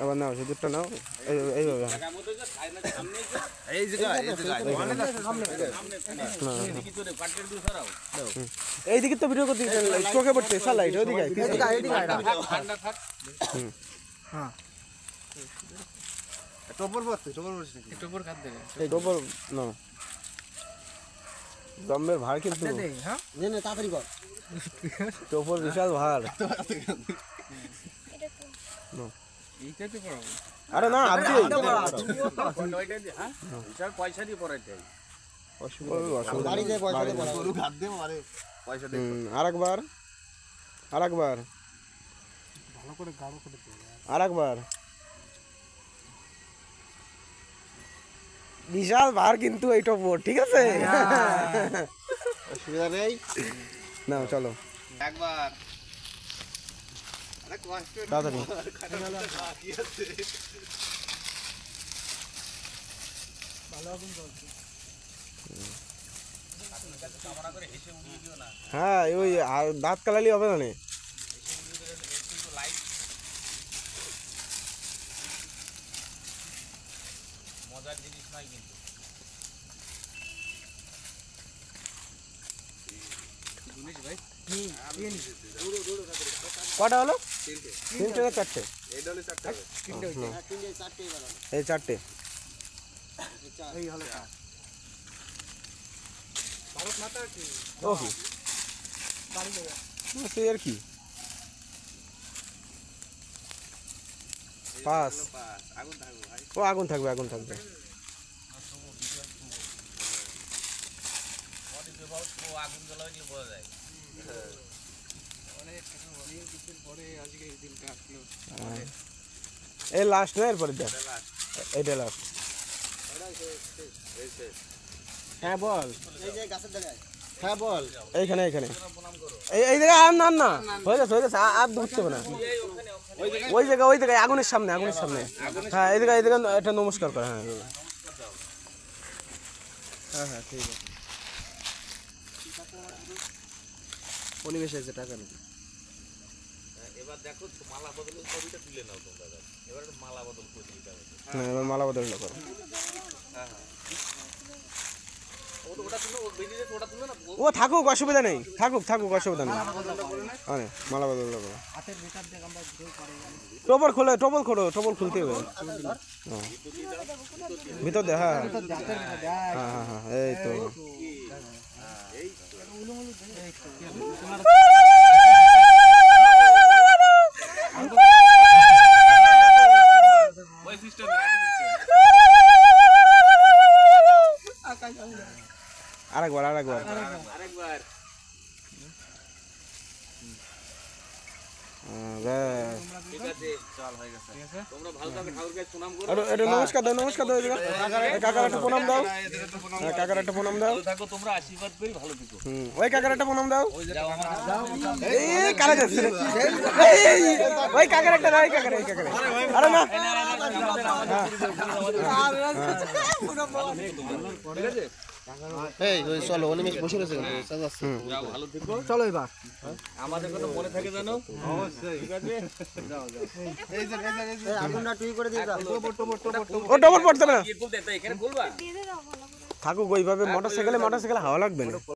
আবার নাও সিঁদুরটা নাও এইভাবে এইদিকে তো ভিডিও করতে চোখে পড়ছে সালাইট ওইদিকে দমের ভার কিন্তু তাড়াতাড়ি কর টোপর বিশাল ভার আরে না পয়সা দিয়ে পড়াইতে আরেকবার বিশাল ভার কিন্তু এই টোপর ঠিক আছে অসুবিধা নেই না চলো একবার তাড়াতাড়ি হ্যাঁ ওই দাঁত কালালি হবে না মজার জিনিস নয় কিন্তু কটা হলো তিনটে না চারটে এই চারটে সেই আর কি পাস ও আগুন থাকবে আগুন জ্বলা হইলে বোঝা যায় এই লাস্ট না এরপরে দেখ এইটা লাস্ট হ্যাঁ বল হ্যাঁ বল এইখানে এই জায়গায় আর না হয়ে গেছে আর ধরতে হবে না ওই জায়গায় আগুনের সামনে হ্যাঁ এই জায়গায় একটা নমস্কার করে হ্যাঁ ঠিক আছে পরিবেশ আছে টাকা নাকি এবার দেখো মালা বদলের ছবিটা তুলে নাও তোমরা এবার মালা বদল করে দিতে হবে হ্যাঁ এবার মালা বদল করো ও থাকুক অসুবিধা নেই থাকুক অসুবিধা নেই মালা বদল করো টোপল খুলতে হবে ভিতর দে হ্যাঁ এই তো আরেকবার নমস্কার দাও কাকার একটা প্রণাম দাও তোমরা আশীর্বাদ করি ভালো থেকো ওই কাকার একটা প্রণাম দাও এই কারা যাচ্ছে ওই কাকার একটা দাও আরে না এই চলো অনিমেষ বসে রয়েছে ভালো থেকো চলো এবার আমাদের কথা মনে থাকে জানো অবশ্যই ঠিক আছে যাও এই যে আগুনটা টুই করে দিয়ে দাও ও ডবল পড়তে না এখানে খুলবা থাকুক ওইভাবে মোটরসাইকেলে হাওয়া লাগবে না